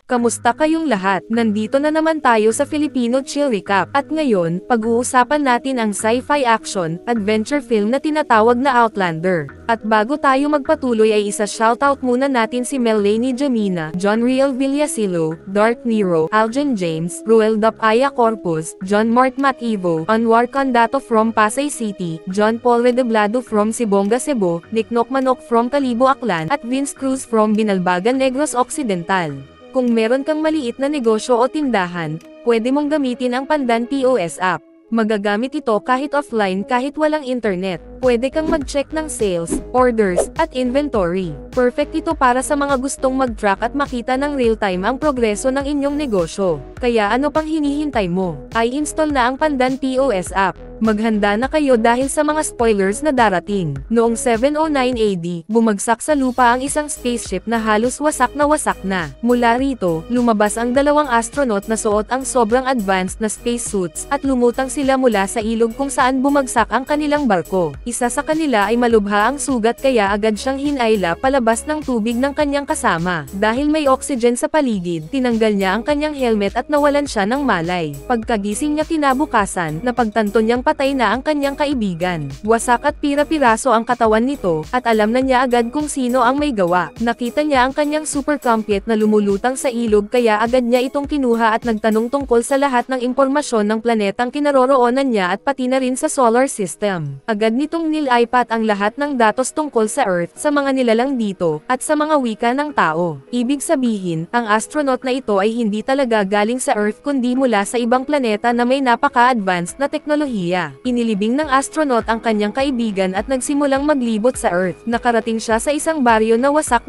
Kamusta kayong lahat? Nandito na naman tayo sa Filipino Chill Recap. At ngayon, pag-uusapan natin ang sci-fi action, adventure film na tinatawag na Outlander. At bago tayo magpatuloy ay isa-shoutout muna natin si Melanie Jamina, John Riel Villasilo, Dark Nero, Aljan James, Ruel Dapaya Corpus, John Mart Mativo, Anwar Candato from Pasay City, John Paul Redoblado from Sibonga Cebu, Nick Manok from Calibo Aklan, at Vince Cruz from Binalbagan Negros Occidental. Kung meron kang maliit na negosyo o tindahan, pwede mong gamitin ang Pandan POS app. Magagamit ito kahit offline kahit walang internet. Pwede kang mag-check ng sales, orders, at inventory. Perfect ito para sa mga gustong mag-track at makita ng real-time ang progreso ng inyong negosyo. Kaya ano pang hinihintay mo? Ay install na ang Pandan POS app. Maghanda na kayo dahil sa mga spoilers na darating. Noong 709 AD, bumagsak sa lupa ang isang spaceship na halos wasak na. Mula rito, lumabas ang dalawang astronaut na suot ang sobrang advanced na spacesuits at lumutang sila mula sa ilog kung saan bumagsak ang kanilang barko. Isa sa kanila ay malubha ang sugat kaya agad siyang hinayla palabas ng tubig ng kanyang kasama. Dahil may oxygen sa paligid, tinanggal niya ang kanyang helmet at nawalan siya ng malay. Pagkagising niya kinabukasan, napagtanto niyang patay na ang kanyang kaibigan. Wasak at pira-piraso ang katawan nito, at alam na niya agad kung sino ang may gawa. Nakita niya ang kanyang super compute na lumulutang sa ilog kaya agad niya itong kinuha at nagtanong tungkol sa lahat ng impormasyon ng planetang kinaroroonan niya at pati na rin sa solar system. Agad nitong nilipat ang lahat ng datos tungkol sa Earth, sa mga nilalang dito, at sa mga wika ng tao. Ibig sabihin, ang astronaut na ito ay hindi talaga galing sa Earth kundi mula sa ibang planeta na may napaka-advanced na teknolohiya. Inilibing ng astronaut ang kanyang kaibigan at nagsimulang maglibot sa Earth. Nakarating siya sa isang baryo na wasak.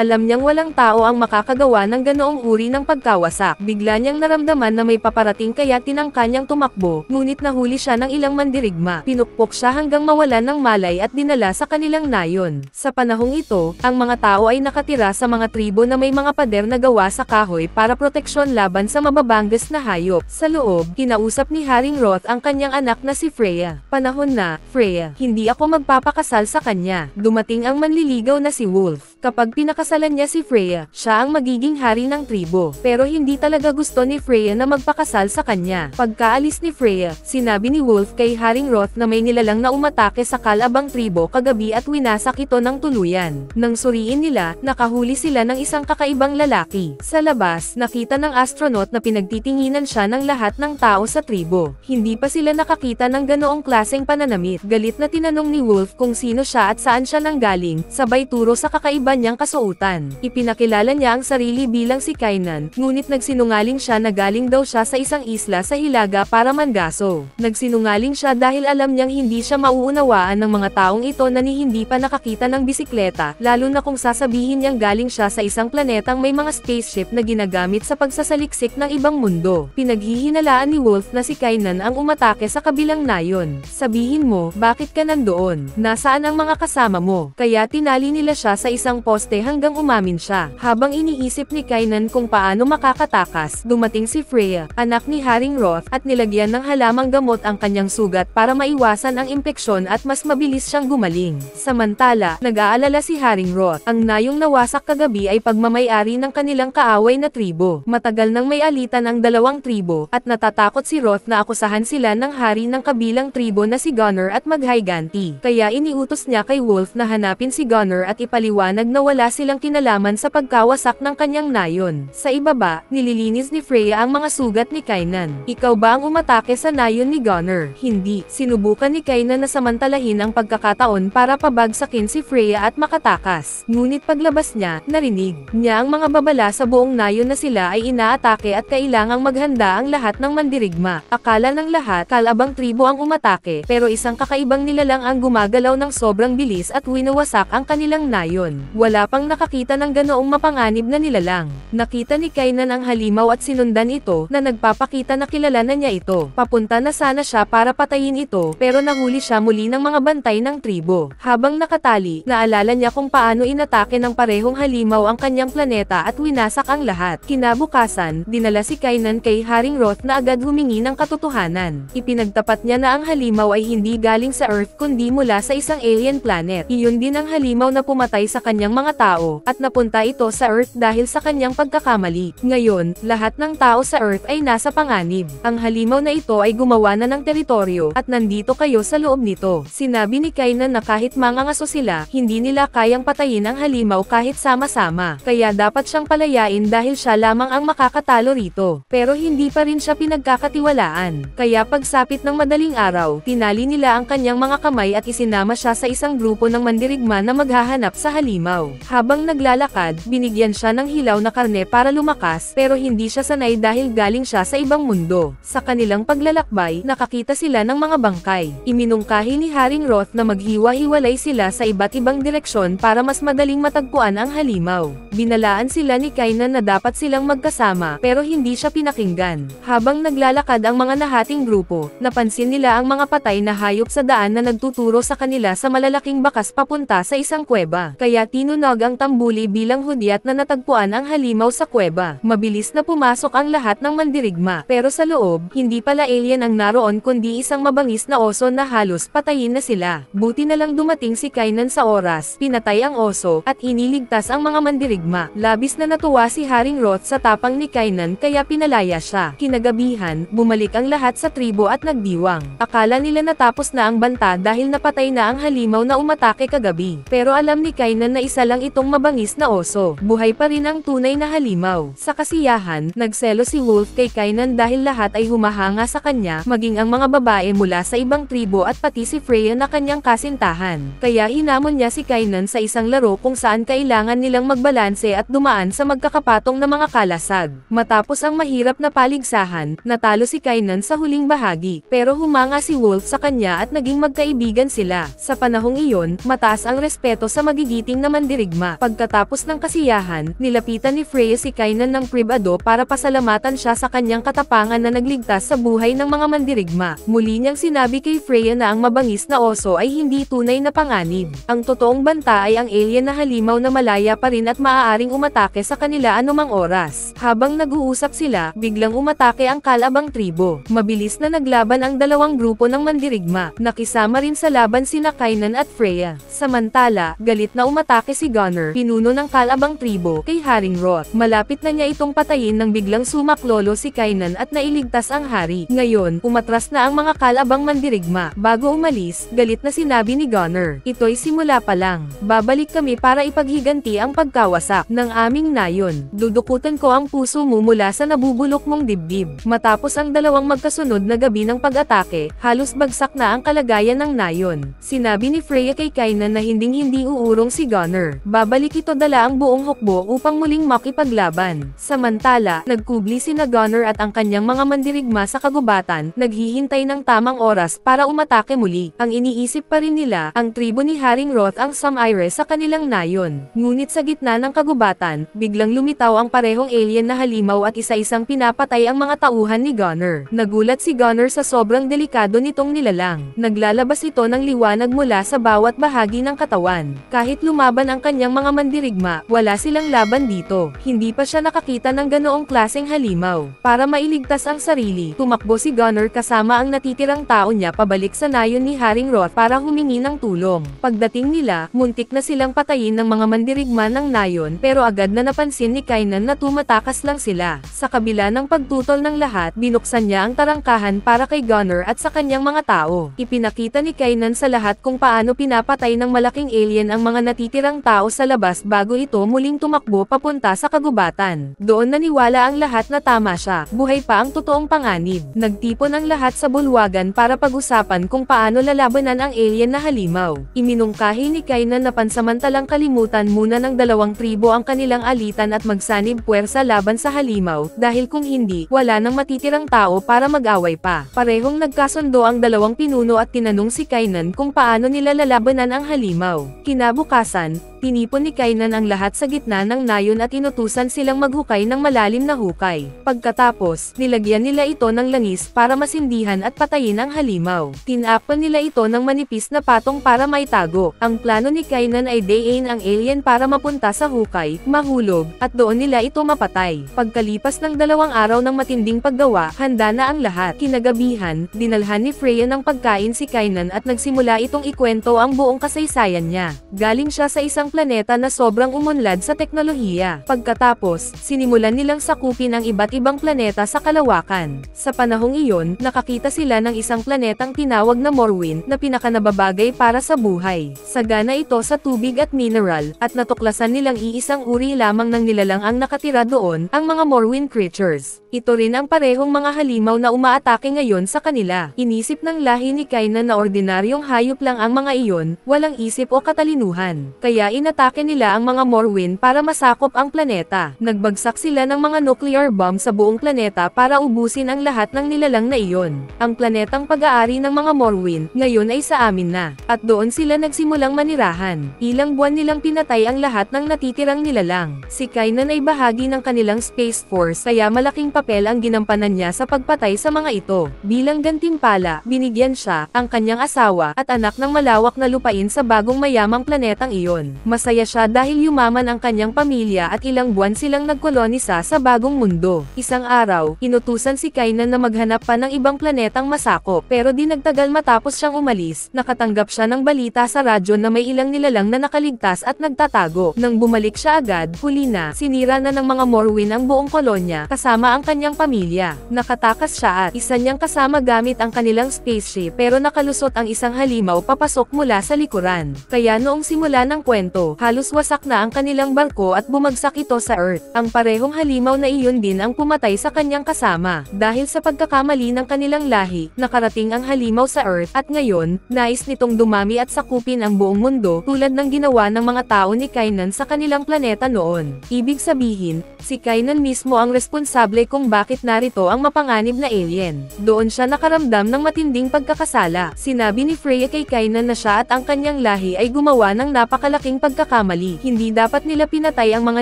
Alam niyang walang tao ang makakagawa ng ganoong uri ng pagkawasak. Bigla niyang naramdaman na may paparating kaya tinangka niyang tumakbo, ngunit nahuli siya ng ilang mandirigma. Pinukpok siya hanggang mawalan ng malay at dinala sa kanilang nayon. Sa panahong ito, ang mga tao ay nakatira sa mga tribo na may mga pader na gawa sa kahoy para proteksyon laban sa mababangas na hayop. Sa loob, kinausap ni Haring Roth ang kanyang anak na si Freya. Panahon na, Freya, hindi ako magpapakasal sa kanya. Dumating ang manliligaw na si Wolf. Kapag pinakasalan niya si Freya, siya ang magiging hari ng tribo. Pero hindi talaga gusto ni Freya na magpakasal sa kanya. Pagkaalis ni Freya, sinabi ni Wolf kay Haring Roth na may nilalang na umatake sa Kalabang tribo kagabi at winasak ito ng tuluyan. Nang suriin nila, nakahuli sila ng isang kakaibang lalaki. Sa labas, nakita ng astronaut na pinagtitinginan siya ng lahat ng tao sa tribo. Hindi pa sila nakakita ng ganoong klaseng pananamit. Galit na tinanong ni Wolf kung sino siya at saan siya nanggaling, sabay turo sa kakaiba niyang kasuotan. Ipinakilala niya ang sarili bilang si Kainan, ngunit nagsinungaling siya na galing daw siya sa isang isla sa Hilaga para mangaso. Nagsinungaling siya dahil alam niyang hindi siya mauunawaan ng mga taong ito na hindi pa nakakita ng bisikleta, lalo na kung sasabihin niyang galing siya sa isang planetang may mga spaceship na ginagamit sa pagsasaliksik ng ibang mundo. Pinaghihinalaan ni Wolf na si Kainan ang umatake sa kabilang nayon. Sabihin mo, bakit ka nandoon? Nasaan ang mga kasama mo? Kaya tinali nila siya sa isang poste hanggang umamin siya. Habang iniisip ni Kainan kung paano makakatakas, dumating si Freya, anak ni Haring Roth, at nilagyan ng halamang gamot ang kanyang sugat para maiwasan ang impeksyon at mas mabilis siyang gumaling. Samantala, nag-aalala si Haring Roth. Ang nayong nawasak kagabi ay pagmamay-ari ng kanilang kaaway na tribo. Matagal nang may alitan ang dalawang tribo, at natatakot si Roth na akusahan sila ng hari ng kabilang tribo na si Gunnar at maghayganti. Kaya iniutos niya kay Wolf na hanapin si Gunnar at ipaliwanag na wala silang kinalaman sa pagkawasak ng kanyang nayon. Sa ibaba, nililinis ni Freya ang mga sugat ni Kainan. Ikaw ba ang umatake sa nayon ni Gunnar? Hindi. Sinubukan ni Kainan na samantalahin ang pagkakataon para pabagsakin si Freya at makatakas. Ngunit paglabas niya, narinig niya ang mga babala sa buong nayon na sila ay inaatake at kailangang maghanda ang lahat ng mandirigma. Akala ng lahat, Kalabang tribo ang umatake, pero isang kakaibang nilalang ang gumagalaw ng sobrang bilis at winawasak ang kanilang nayon. Wala pang nakakita ng ganoong mapanganib na nilalang. Nakita ni Kainan ang halimaw at sinundan ito, na nagpapakita na kilala na niya ito. Papunta na sana siya para patayin ito, pero nahuli siya muli ng mga bantay ng tribo. Habang nakatali, naalala niya kung paano inatake ng parehong halimaw ang kanyang planeta at winasak ang lahat. Kinabukasan, dinala si Kainan kay Haring Roth na agad humingi ng katotohanan. Ipinagtapat niya na ang halimaw ay hindi galing sa Earth kundi mula sa isang alien planet. Iyon din ang halimaw na pumatay sa kanyang kanyang mga tao, at napunta ito sa Earth dahil sa kanyang pagkakamali. Ngayon, lahat ng tao sa Earth ay nasa panganib. Ang halimaw na ito ay gumawa na ng teritoryo, at nandito kayo sa loob nito. Sinabi ni Kainan na kahit mangangaso sila, hindi nila kayang patayin ang halimaw kahit sama-sama. Kaya dapat siyang palayain dahil siya lamang ang makakatalo rito. Pero hindi pa rin siya pinagkakatiwalaan. Kaya pagsapit ng madaling araw, tinali nila ang kanyang mga kamay at isinama siya sa isang grupo ng mandirigma na maghahanap sa halimaw. Habang naglalakad, binigyan siya ng hilaw na karne para lumakas, pero hindi siya sanay dahil galing siya sa ibang mundo. Sa kanilang paglalakbay, nakakita sila ng mga bangkay. Iminungkahi ni Haring Roth na maghiwa-hiwalay sila sa iba't ibang direksyon para mas madaling matagpuan ang halimaw. Binalaan sila ni Kainan na dapat silang magkasama, pero hindi siya pinakinggan. Habang naglalakad ang mga nahating grupo, napansin nila ang mga patay na hayop sa daan na nagtuturo sa kanila sa malalaking bakas papunta sa isang kuweba. Kaya tinunog ang tambuli bilang hudyat na natagpuan ang halimaw sa kuweba. Mabilis na pumasok ang lahat ng mandirigma, pero sa loob, hindi pala alien ang naroon kundi isang mabangis na oso na halos patayin na sila. Buti na lang dumating si Kainan sa oras, pinatay ang oso, at iniligtas ang mga mandirigma. Labis na natuwa si Haring Roth sa tapang ni Kainan kaya pinalaya siya. Kinagabihan, bumalik ang lahat sa tribo at nagdiwang. Akala nila natapos na ang banta dahil napatay na ang halimaw na umatake kagabi. Pero alam ni Kainan na isa lang itong mabangis na oso. Buhay pa rin ang tunay na halimaw. Sa kasiyahan, nagselo si Wolf kay Kainan dahil lahat ay humahanga sa kanya, maging ang mga babae mula sa ibang tribo at pati si Freya na kanyang kasintahan. Kaya hinamon niya si Kainan sa isang laro kung saan kailangan nilang magbalanse at dumaan sa magkakapatong na mga kalasag. Matapos ang mahirap na paligsahan, natalo si Kainan sa huling bahagi, pero humanga si Wolf sa kanya at naging magkaibigan sila. Sa panahong iyon, mataas ang respeto sa magigiting na mandirigma. Pagkatapos ng kasiyahan, nilapitan ni Freya si Kainan ng pribado para pasalamatan siya sa kanyang katapangan na nagligtas sa buhay ng mga mandirigma. Muli niyang sinabi kay Freya na ang mabangis na oso ay hindi tunay na panganib. Ang totoong banta ay ang alien na halimaw na malaya pa rin at maaaring umatake sa kanila anumang oras. Habang nag-uusap sila, biglang umatake ang kalabang tribo. Mabilis na naglaban ang dalawang grupo ng mandirigma. Nakisama rin sa laban sina Kainan at Freya. Samantala, galit na umatake si Gunnar, pinuno ng kalabang tribo, kay Haring Roth. Malapit na niya itong patayin nang biglang sumaklolo si Kainan at nailigtas ang hari. Ngayon, umatras na ang mga kalabang mandirigma. Bago umalis, galit na sinabi ni Gunnar, "Ito'y simula pa lang. Babalik kami para ipaghiganti ang pagkawasak ng aming nayon. Dudukutan ko ang puso mo mula sa nabubulok mong dibdib." Matapos ang dalawang magkasunod na gabi ng pag-atake, halos bagsak na ang kalagayan ng nayon. Sinabi ni Freya kay Kainan na hinding-hindi uurong si Gunnar. Babalik ito dala ang buong hukbo upang muling makipaglaban. Samantala, nagkubli sina Gunnar at ang kanyang mga mandirigma sa kagubatan, naghihintay ng tamang oras para umatake muli. Ang iniisip pa rin nila, ang tribo ni Haring Roth ang Samire sa kanilang nayon. Ngunit sa gitna ng kagubatan, biglang lumitaw ang parehong alien na halimaw at isa-isang pinapatay ang mga tauhan ni Gunnar. Nagulat si Gunnar sa sobrang delikado nitong nilalang. Naglalabas ito ng liwanag mula sa bawat bahagi ng katawan. Kahit lumaban ang kanyang mga mandirigma, wala silang laban dito. Hindi pa siya nakakita ng ganoong klaseng halimaw. Para mailigtas ang sarili, tumakbo si Gunnar kasama ang natitirang tao niya pabalik sa nayon ni Haring Roth para humingi ng tulong. Pagdating nila, muntik na silang patayin ng mga mandirigma ng nayon pero agad na napansin ni Kainan na tumatakas lang sila. Sa kabila ng pagtutol ng lahat, binuksan niya ang tarangkahan para kay Gunnar at sa kanyang mga tao. Ipinakita ni Kainan sa lahat kung paano pinapatay ng malaking alien ang mga natitirang tao sa labas bago ito muling tumakbo papunta sa kagubatan. Doon naniwala ang lahat na tama siya, buhay pa ang totoong panganib. Nagtipon ang lahat sa bulwagan para pag-usapan kung paano lalabanan ang alien na halimaw. Iminungkahi ni Kainan na pansamantalang kalimutan muna ng dalawang tribo ang kanilang alitan at magsanib puwersa laban sa halimaw, dahil kung hindi, wala nang matitirang tao para mag-away pa. Parehong nagkasundo ang dalawang pinuno at tinanong si Kainan kung paano nila lalabanan ang halimaw. Kinabukasan, tinipon ni Kainan ang lahat sa gitna ng nayon at inutusan silang maghukay ng malalim na hukay. Pagkatapos, nilagyan nila ito ng langis para masindihan at patayin ang halimaw. Tinakpan nila ito ng manipis na patong para maitago. Ang plano ni Kainan ay dayin ang alien para mapunta sa hukay, mahulog, at doon nila ito mapatay. Pagkalipas ng 2 araw ng matinding paggawa, handa na ang lahat. Kinagabihan, dinalhan ni Freya ng pagkain si Kainan at nagsimula itong ikwento ang buong kasaysayan niya. Galing siya sa isang planeta na sobrang umunlad sa teknolohiya. Pagkatapos, sinimulan nilang sakupin ang iba't ibang planeta sa kalawakan. Sa panahong iyon, nakakita sila ng isang planetang tinawag na Morwyn na pinakanababagay para sa buhay. Sagana ito sa tubig at mineral, at natuklasan nilang iisang uri lamang ng nilalang ang nakatira doon, ang mga Morwyn creatures. Ito rin ang parehong mga halimaw na umaatake ngayon sa kanila. Inisip ng lahi ni Kainan na ordinaryong hayop lang ang mga iyon, walang isip o katalinuhan. Kaya inatake nila ang mga Morwyn para masakop ang planeta. Nagbagsak sila ng mga nuclear bomb sa buong planeta para ubusin ang lahat ng nilalang na iyon. Ang planetang pag-aari ng mga Morwyn, ngayon ay sa amin na. At doon sila nagsimulang manirahan. Ilang buwan nilang pinatay ang lahat ng natitirang nilalang. Si Kainan ay bahagi ng kanilang Space Force kaya malaking papel ang ginampanan niya sa pagpatay sa mga ito. Bilang gantimpala, binigyan siya, ang kanyang asawa, at anak ng malawak na lupain sa bagong mayamang planetang iyon. Masaya siya dahil yumaman ang kanyang pamilya at ilang buwan silang nagkolonisa sa bagong mundo. Isang araw, inutusan si Kainan na maghanap pa ng ibang planetang masakop, pero di nagtagal matapos siyang umalis, nakatanggap siya ng balita sa radyo na may ilang nilalang na nakaligtas at nagtatago. Nang bumalik siya agad, huli na, sinira na ng mga Morwyn ang buong kolonya, kasama ang kanyang pamilya. Nakatakas siya at isa niyang kasama gamit ang kanilang spaceship pero nakalusot ang isang halimaw papasok mula sa likuran. Kaya noong simula ng kwento, halos wasak na ang kanilang barko at bumagsak ito sa Earth. Ang parehong halimaw na iyon din ang pumatay sa kanyang kasama. Dahil sa pagkakamali ng kanilang lahi, nakarating ang halimaw sa Earth at ngayon, nais nitong dumami at sakupin ang buong mundo tulad ng ginawa ng mga tao ni Kainan sa kanilang planeta noon. Ibig sabihin, si Kainan mismo ang responsable kung bakit narito ang mapanganib na alien. Doon siya nakaramdam ng matinding pagkakasala. Sinabi ni Freya kay Kainan na siya at ang kanyang lahi ay gumawa ng napakalaking pagkakamali. Hindi dapat nila pinatay ang mga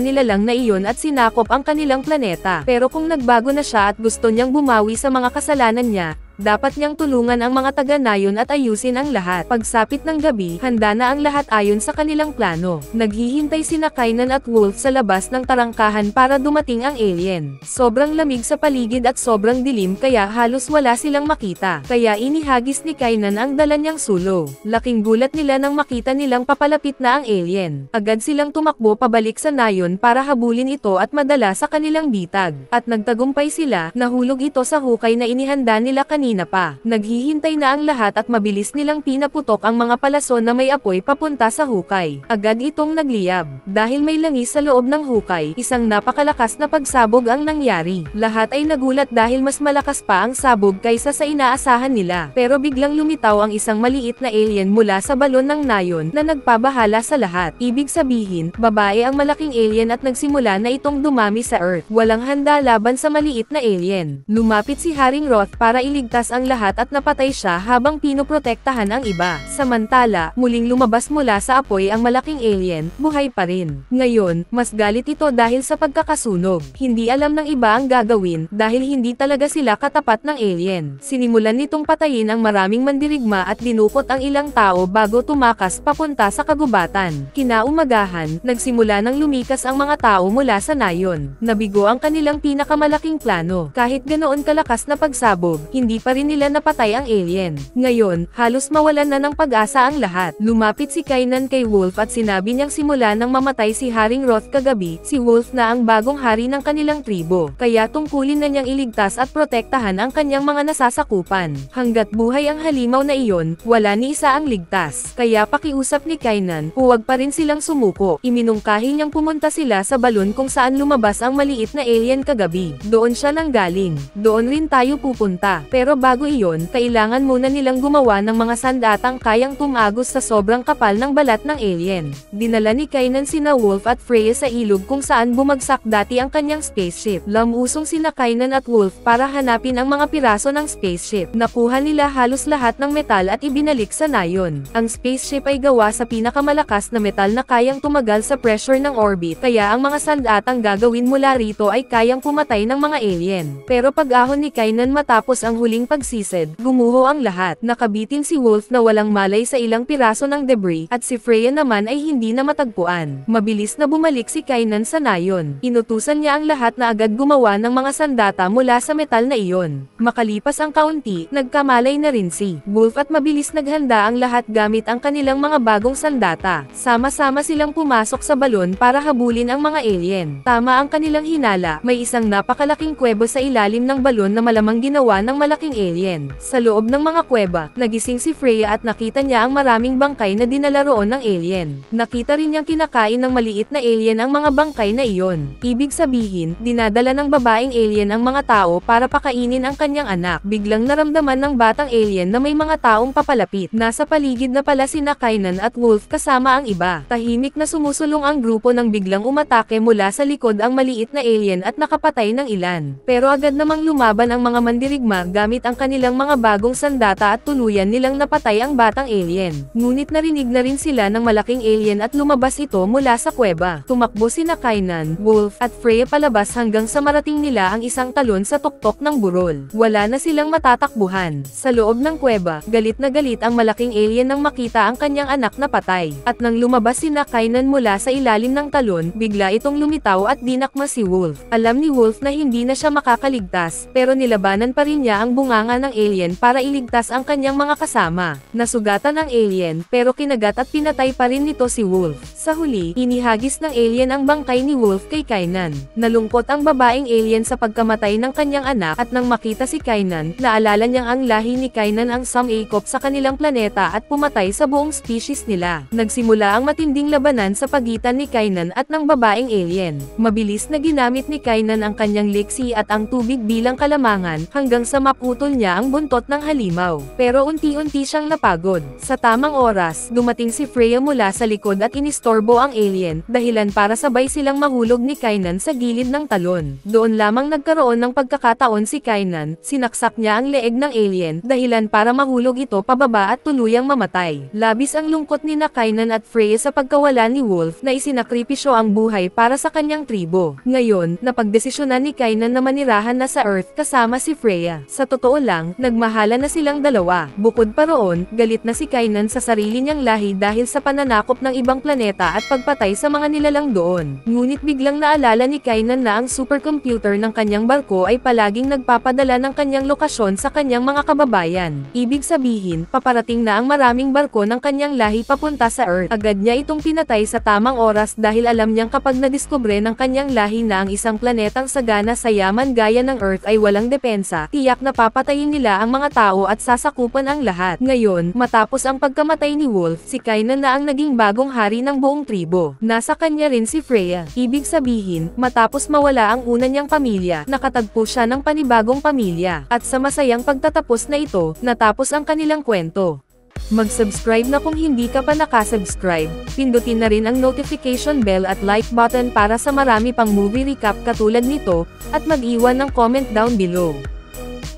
nilalang na iyon at sinakop ang kanilang planeta. Pero kung nagbago na siya at gusto niyang bumawi sa mga kasalanan niya, dapat niyang tulungan ang mga taga-nayon at ayusin ang lahat. Pagsapit ng gabi, handa na ang lahat ayon sa kanilang plano. Naghihintay sina Kainan at Wolf sa labas ng tarangkahan para dumating ang alien. Sobrang lamig sa paligid at sobrang dilim kaya halos wala silang makita. Kaya inihagis ni Kainan ang dala niyang sulo. Laking gulat nila nang makita nilang papalapit na ang alien. Agad silang tumakbo pabalik sa nayon para habulin ito at madala sa kanilang bitag. At nagtagumpay sila, nahulog ito sa hukay na inihanda nila kanina pa. Naghihintay na ang lahat at mabilis nilang pinaputok ang mga palason na may apoy papunta sa hukay. Agad itong nagliyab. Dahil may langis sa loob ng hukay, isang napakalakas na pagsabog ang nangyari. Lahat ay nagulat dahil mas malakas pa ang sabog kaysa sa inaasahan nila. Pero biglang lumitaw ang isang maliit na alien mula sa balon ng nayon na nagpabahala sa lahat. Ibig sabihin, babae ang malaking alien at nagsimula na itong dumami sa Earth. Walang handa laban sa maliit na alien. Lumapit si Haring Roth para iligtas ang lahat at napatay siya habang pinoprotektahan ang iba. Samantala, muling lumabas mula sa apoy ang malaking alien, buhay pa rin. Ngayon, mas galit ito dahil sa pagkakasunog. Hindi alam ng iba ang gagawin dahil hindi talaga sila katapat ng alien. Sinimulan nitong patayin ang maraming mandirigma at dinukot ang ilang tao bago tumakas papunta sa kagubatan. Kinaumagahan, nagsimula ng lumikas ang mga tao mula sa nayon. Nabigo ang kanilang pinakamalaking plano. Kahit ganoon kalakas na pagsabog, hindi pa rin nila napatay ang alien. Ngayon, halos mawalan na ng pag-asa ang lahat. Lumapit si Kainan kay Wolf at sinabi niyang simula nang mamatay si Haring Roth kagabi, si Wolf na ang bagong hari ng kanilang tribo. Kaya tungkulin na niyang iligtas at protektahan ang kanyang mga nasasakupan. Hanggat buhay ang halimaw na iyon, wala ni isa ang ligtas. Kaya pakiusap ni Kainan, huwag pa rin silang sumuko. Iminungkahi niyang pumunta sila sa balon kung saan lumabas ang maliit na alien kagabi. Doon siya nanggaling. Doon rin tayo pupunta. Pero bago iyon, kailangan muna nilang gumawa ng mga sandatang kayang tumagos sa sobrang kapal ng balat ng alien. Dinala ni Kainan sina Wolf at Freya sa ilog kung saan bumagsak dati ang kanyang spaceship. Lamusong sina Kainan at Wolf para hanapin ang mga piraso ng spaceship. Nakuha nila halos lahat ng metal at ibinalik sa nayon. Ang spaceship ay gawa sa pinakamalakas na metal na kayang tumagal sa pressure ng orbit, kaya ang mga sandatang gagawin mula rito ay kayang pumatay ng mga alien. Pero pag-ahon ni Kainan matapos ang huling muling pagsisid, gumuho ang lahat. Nakabitin si Wolf na walang malay sa ilang piraso ng debris, at si Freya naman ay hindi na matagpuan. Mabilis na bumalik si Kainan sa nayon. Inutusan niya ang lahat na agad gumawa ng mga sandata mula sa metal na iyon. Makalipas ang kaunti, nagkamalay na rin si Wolf at mabilis naghanda ang lahat gamit ang kanilang mga bagong sandata. Sama-sama silang pumasok sa balon para habulin ang mga alien. Tama ang kanilang hinala, may isang napakalaking kuweba sa ilalim ng balon na malamang ginawa ng malaking alien. Sa loob ng mga kuweba, nagising si Freya at nakita niya ang maraming bangkay na dinala roon ng alien. Nakita rin niyang kinakain ng maliit na alien ang mga bangkay na iyon. Ibig sabihin, dinadala ng babaeng alien ang mga tao para pakainin ang kanyang anak. Biglang naramdaman ng batang alien na may mga taong papalapit. Nasa paligid na pala sina Kainan at Wolf kasama ang iba. Tahimik na sumusulong ang grupo nang biglang umatake mula sa likod ang maliit na alien at nakapatay ng ilan. Pero agad namang lumaban ang mga mandirigma gamit ang kanilang mga bagong sandata at tuluyan nilang napatay ang batang alien. Ngunit narinig na rin sila ng malaking alien at lumabas ito mula sa kuweba. Tumakbo sina Kainan, Wolf, at Freya palabas hanggang sa marating nila ang isang talon sa tuktok ng burol. Wala na silang matatakbuhan. Sa loob ng kuweba, galit na galit ang malaking alien nang makita ang kanyang anak na patay. At nang lumabas sina Kainan mula sa ilalim ng talon, bigla itong lumitaw at dinakma si Wolf. Alam ni Wolf na hindi na siya makakaligtas, pero nilabanan pa rin niya ang bunganga ng alien para iligtas ang kanyang mga kasama. Nasugatan ang alien, pero kinagat at pinatay pa rin nito si Wolf. Sa huli, inihagis ng alien ang bangkay ni Wolf kay Kainan. Nalungkot ang babaeng alien sa pagkamatay ng kanyang anak, at nang makita si Kainan, naalala niyang ang lahi ni Kainan ang sumikop sa kanilang planeta at pumatay sa buong species nila. Nagsimula ang matinding labanan sa pagitan ni Kainan at ng babaeng alien. Mabilis na ginamit ni Kainan ang kanyang liksi at ang tubig bilang kalamangan, hanggang sa maputol niya ang buntot ng halimaw. Pero unti-unti siyang napagod. Sa tamang oras, dumating si Freya mula sa likod at inistorbo ang alien, dahilan para sabay silang mahulog ni Kainan sa gilid ng talon. Doon lamang nagkaroon ng pagkakataon si Kainan, sinaksak niya ang leeg ng alien, dahilan para mahulog ito pababa at tuluyang mamatay. Labis ang lungkot ni Kainan at Freya sa pagkawala ni Wolf na isinakripisyo ang buhay para sa kanyang tribo. Ngayon, napagdesisyonan ni Kainan na manirahan na sa Earth kasama si Freya. Sa totoo lang, nagmahala na silang dalawa. Bukod pa roon, galit na si Kainan sa sarili niyang lahi dahil sa pananakop ng ibang planeta at pagpatay sa mga nilalang doon. Ngunit biglang naalala ni Kainan na ang supercomputer ng kanyang barko ay palaging nagpapadala ng kanyang lokasyon sa kanyang mga kababayan. Ibig sabihin, paparating na ang maraming barko ng kanyang lahi papunta sa Earth. Agad niya itong pinatay sa tamang oras dahil alam niyang kapag nadiskubre ng kanyang lahi na ang isang planetang sagana sa yaman gaya ng Earth ay walang depensa, tiyak na papatayin nila ang mga tao at sasakupan ang lahat. Ngayon, matapos ang pagkamatay ni Wolf, si Kainan na ang naging bagong hari ng buong tribo. Nasa kanya rin si Freya. Ibig sabihin, matapos mawala ang una niyang pamilya, nakatagpo siya ng panibagong pamilya. At sa masayang pagtatapos na ito, natapos ang kanilang kwento. Mag-subscribe na kung hindi ka pa nakasubscribe, pindutin na rin ang notification bell at like button para sa marami pang movie recap katulad nito, at mag-iwan ng comment down below.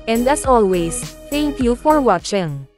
And as always, thank you for watching.